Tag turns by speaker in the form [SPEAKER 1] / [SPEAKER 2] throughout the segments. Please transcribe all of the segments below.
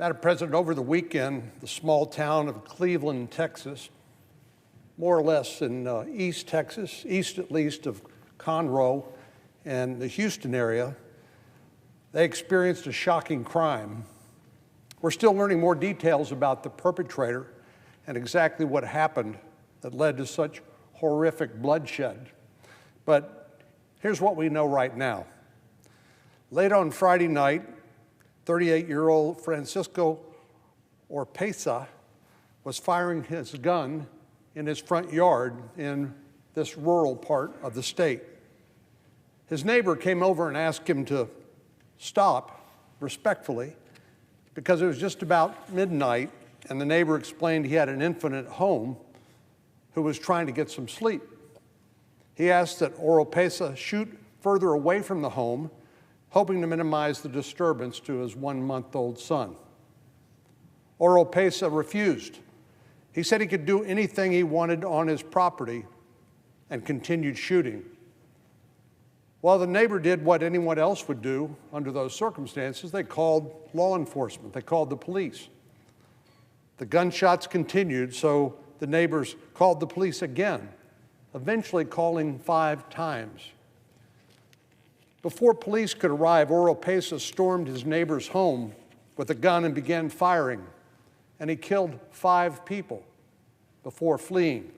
[SPEAKER 1] Madam President, over the weekend, the small town of Cleveland, Texas, more or less in East Texas, east at least of Conroe and the Houston area, they experienced a shocking crime. We're still learning more details about the perpetrator and exactly what happened that led to such horrific bloodshed. But here's what we know right now. Late on Friday night, 38-year-old Francisco Oropesa was firing his gun in his front yard in this rural part of the state. His neighbor came over and asked him to stop respectfully because it was just about midnight, and the neighbor explained he had an infant at home who was trying to get some sleep. He asked that Oropesa shoot further away from the home, hoping to minimize the disturbance to his 1-month-old son. Oropesa refused. He said he could do anything he wanted on his property and continued shooting. While the neighbor did what anyone else would do under those circumstances, they called law enforcement. They called the police. The gunshots continued, so the neighbors called the police again, eventually calling 5 times. Before police could arrive, Oropesa stormed his neighbor's home with a gun and began firing, and he killed 5 people before fleeing,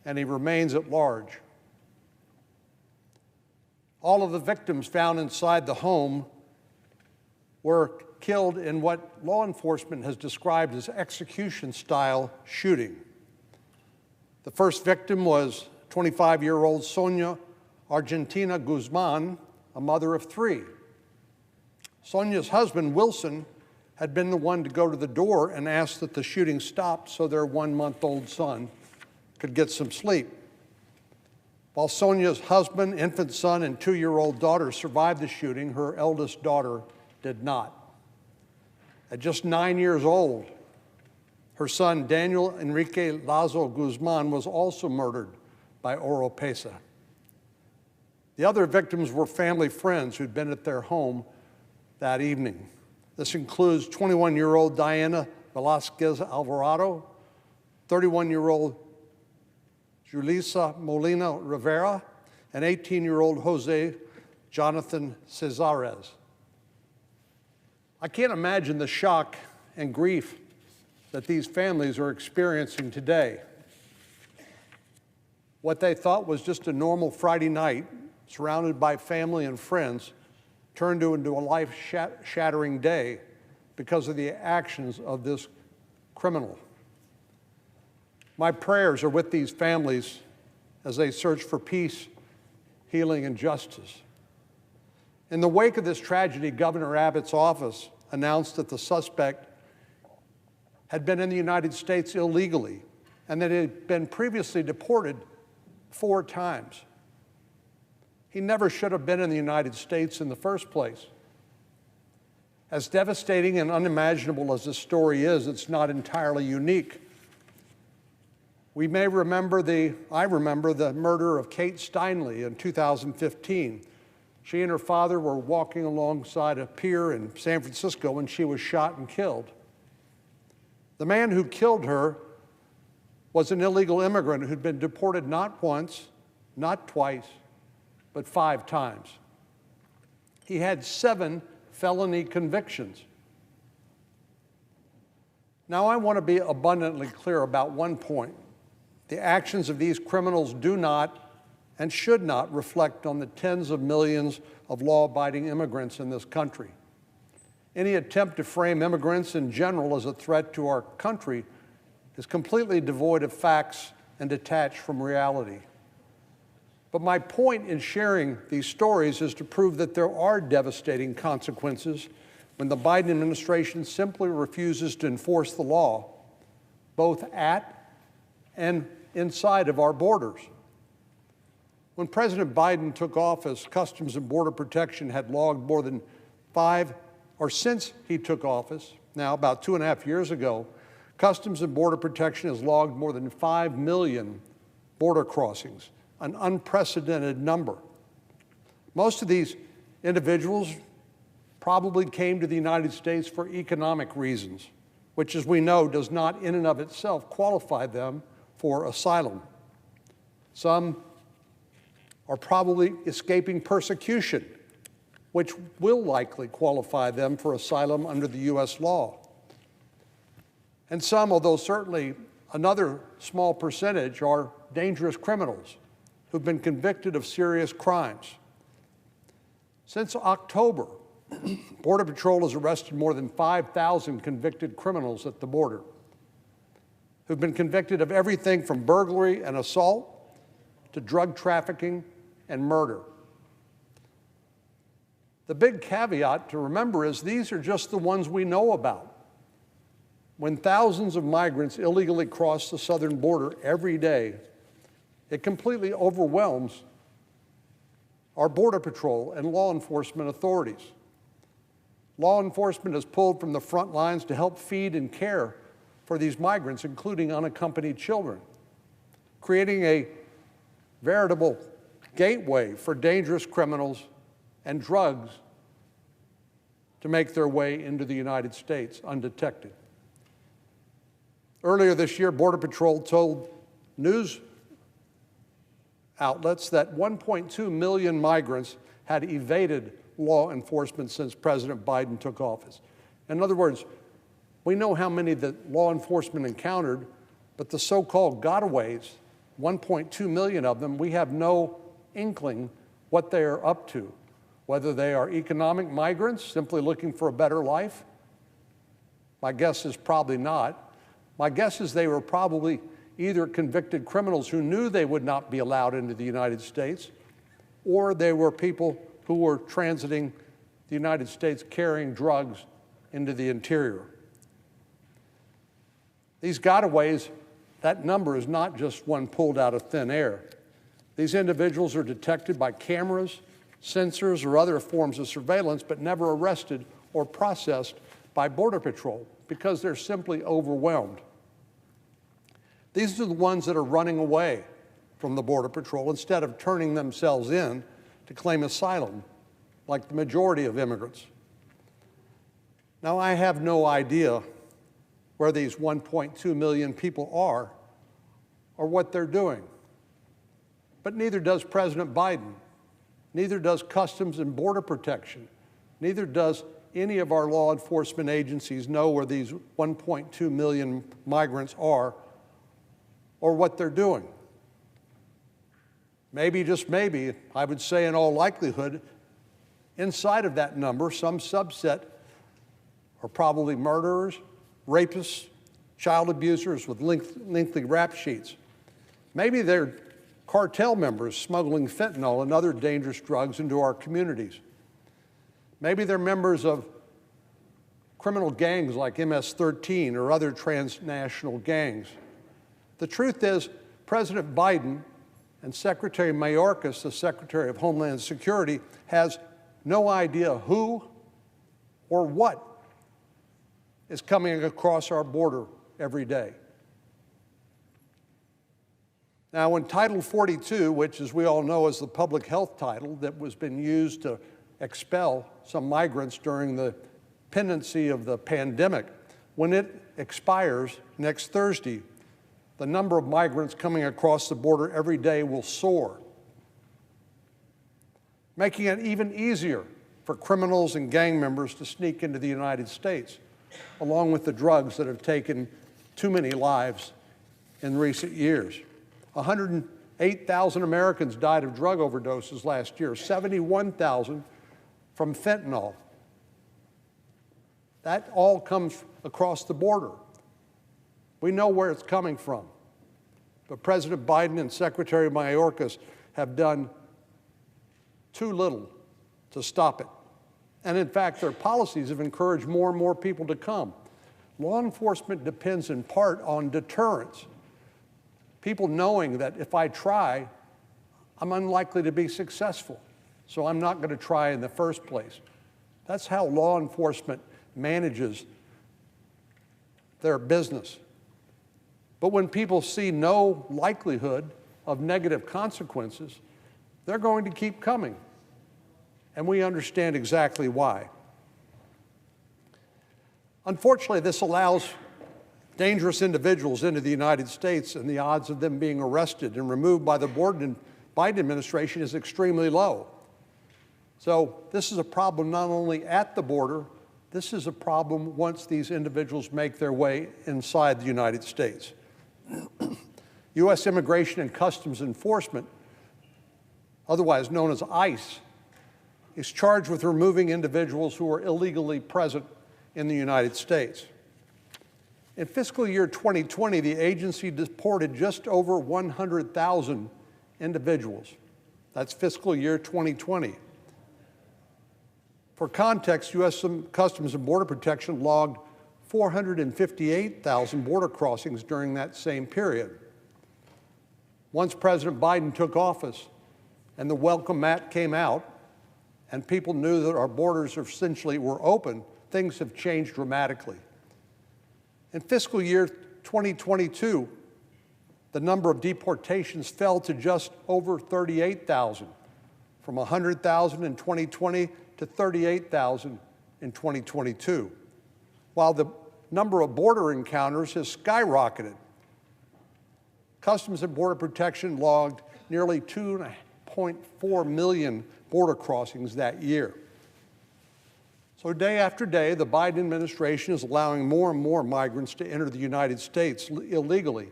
[SPEAKER 1] and he remains at large. All of the victims found inside the home were killed in what law enforcement has described as execution-style shooting. The first victim was 25-year-old Sonia Argentina Guzman, a mother of 3. Sonia's husband, Wilson, had been the one to go to the door and ask that the shooting stop so their 1-month-old son could get some sleep. While Sonia's husband, infant son, and 2-year-old daughter survived the shooting, her eldest daughter did not. At just 9 years old, her son, Daniel Enrique Lazo Guzman, was also murdered by Oropesa. The other victims were family friends who'd been at their home that evening. This includes 21-year-old Diana Velasquez Alvarado, 31-year-old Julissa Molina Rivera, and 18-year-old Jose Jonathan Cesares. I can't imagine the shock and grief that these families are experiencing today. What they thought was just a normal Friday night, surrounded by family and friends, turned into a life-shattering day because of the actions of this criminal. My prayers are with these families as they search for peace, healing, and justice. In the wake of this tragedy, Governor Abbott's office announced that the suspect had been in the United States illegally and that he had been previously deported 4 times. He never should have been in the United States in the first place. As devastating and unimaginable as this story is, it's not entirely unique. I remember the murder of Kate Steinle in 2015. She and her father were walking alongside a pier in San Francisco when she was shot and killed. The man who killed her was an illegal immigrant who'd been deported not once, not twice, but 5 times. He had 7 felony convictions. Now, I want to be abundantly clear about one point. The actions of these criminals do not and should not reflect on the tens of millions of law-abiding immigrants in this country. Any attempt to frame immigrants in general as a threat to our country is completely devoid of facts and detached from reality. But my point in sharing these stories is to prove that there are devastating consequences when the Biden administration simply refuses to enforce the law, both at and inside of our borders. When President Biden took office, Customs and Border Protection had logged more than since he took office, now about 2.5 years ago, Customs and Border Protection has logged more than 5 million border crossings, an unprecedented number. Most of these individuals probably came to the United States for economic reasons, which, as we know, does not in and of itself qualify them for asylum. Some are probably escaping persecution, which will likely qualify them for asylum under the U.S. law. And some, although certainly another small percentage, are dangerous criminals who've been convicted of serious crimes. Since October, Border Patrol has arrested more than 5,000 convicted criminals at the border who've been convicted of everything from burglary and assault to drug trafficking and murder. The big caveat to remember is these are just the ones we know about. When thousands of migrants illegally cross the southern border every day, it completely overwhelms our Border Patrol and law enforcement authorities. Law enforcement is pulled from the front lines to help feed and care for these migrants, including unaccompanied children, creating a veritable gateway for dangerous criminals and drugs to make their way into the United States undetected. Earlier this year, Border Patrol told news outlets that 1.2 million migrants had evaded law enforcement since President Biden took office. In other words, we know how many that law enforcement encountered, but the so-called gotaways, 1.2 million of them, we have no inkling what they are up to, whether they are economic migrants simply looking for a better life. My guess is probably not. My guess is they were probably either convicted criminals who knew they would not be allowed into the United States, or they were people who were transiting the United States carrying drugs into the interior. These gotaways, that number is not just one pulled out of thin air. These individuals are detected by cameras, sensors, or other forms of surveillance, but never arrested or processed by Border Patrol because they're simply overwhelmed. These are the ones that are running away from the Border Patrol instead of turning themselves in to claim asylum, like the majority of immigrants. Now, I have no idea where these 1.2 million people are or what they're doing. But neither does President Biden, neither does Customs and Border Protection, neither does any of our law enforcement agencies know where these 1.2 million migrants are or what they're doing. Maybe, just maybe, I would say in all likelihood, inside of that number, some subset are probably murderers, rapists, child abusers with lengthy rap sheets. Maybe they're cartel members smuggling fentanyl and other dangerous drugs into our communities. Maybe they're members of criminal gangs like MS-13 or other transnational gangs. The truth is, President Biden and Secretary Mayorkas, the Secretary of Homeland Security, has no idea who or what is coming across our border every day. Now, when Title 42, which, as we all know, is the public health title that was been used to expel some migrants during the pendency of the pandemic, when it expires next Thursday, the number of migrants coming across the border every day will soar, making it even easier for criminals and gang members to sneak into the United States, along with the drugs that have taken too many lives in recent years. 108,000 Americans died of drug overdoses last year, 71,000 from fentanyl. That all comes across the border. We know where it's coming from. But President Biden and Secretary Mayorkas have done too little to stop it. And in fact, their policies have encouraged more and more people to come. Law enforcement depends in part on deterrence. People knowing that if I try, I'm unlikely to be successful, so I'm not going to try in the first place. That's how law enforcement manages their business. But when people see no likelihood of negative consequences, they're going to keep coming. And we understand exactly why. Unfortunately, this allows dangerous individuals into the United States, and the odds of them being arrested and removed by the Biden administration is extremely low. So this is a problem not only at the border, this is a problem once these individuals make their way inside the United States. U.S. Immigration and Customs Enforcement, otherwise known as ICE, is charged with removing individuals who are illegally present in the United States. In fiscal year 2020, the agency deported just over 100,000 individuals. That's fiscal year 2020. For context, U.S. Customs and Border Protection logged 458,000 border crossings during that same period. Once President Biden took office and the welcome mat came out and people knew that our borders essentially were open, things have changed dramatically. In fiscal year 2022, the number of deportations fell to just over 38,000, from 100,000 in 2020 to 38,000 in 2022, while the number of border encounters has skyrocketed. Customs and Border Protection logged nearly 2.4 million border crossings that year. So day after day, the Biden administration is allowing more and more migrants to enter the United States illegally,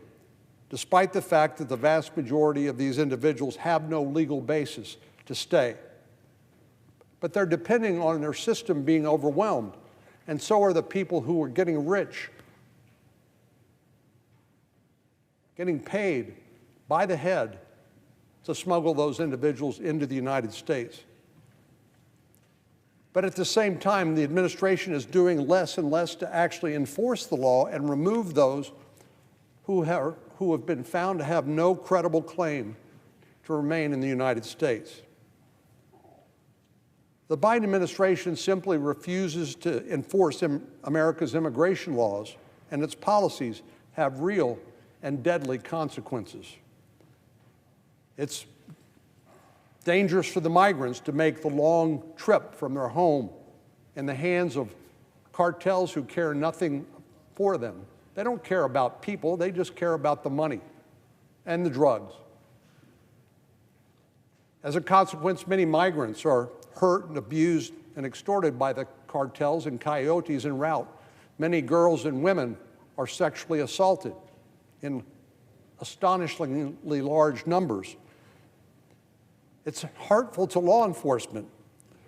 [SPEAKER 1] despite the fact that the vast majority of these individuals have no legal basis to stay. But they're depending on their system being overwhelmed, and so are the people who are getting rich, getting paid by the head to smuggle those individuals into the United States. But at the same time, the administration is doing less and less to actually enforce the law and remove those who have been found to have no credible claim to remain in the United States. The Biden administration simply refuses to enforce America's immigration laws, and its policies have real and deadly consequences. It's dangerous for the migrants to make the long trip from their home in the hands of cartels who care nothing for them. They don't care about people, they just care about the money and the drugs. As a consequence, many migrants are hurt and abused and extorted by the cartels and coyotes en route. Many girls and women are sexually assaulted in astonishingly large numbers. It's hurtful to law enforcement,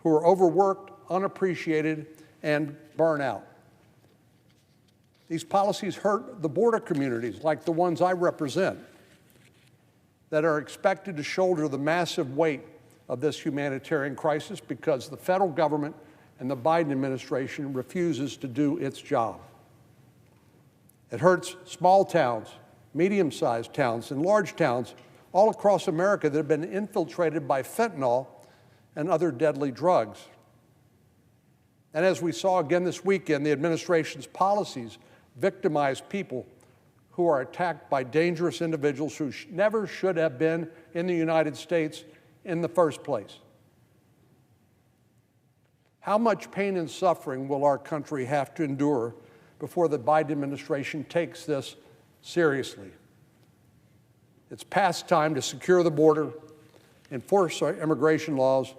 [SPEAKER 1] who are overworked, unappreciated, and burn out. These policies hurt the border communities, like the ones I represent, that are expected to shoulder the massive weight of this humanitarian crisis because the federal government and the Biden administration refuses to do its job. It hurts small towns, medium-sized towns, and large towns all across America that have been infiltrated by fentanyl and other deadly drugs. And as we saw again this weekend, the administration's policies victimize people who are attacked by dangerous individuals who never should have been in the United States in the first place. How much pain and suffering will our country have to endure before the Biden administration takes this seriously? It's past time to secure the border, enforce our immigration laws,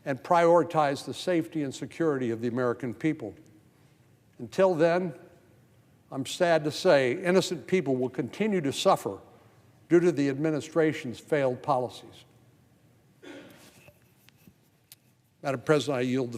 [SPEAKER 1] and prioritize the safety and security of the American people. Until then, I'm sad to say, innocent people will continue to suffer due to the administration's failed policies. Madam President, I yield the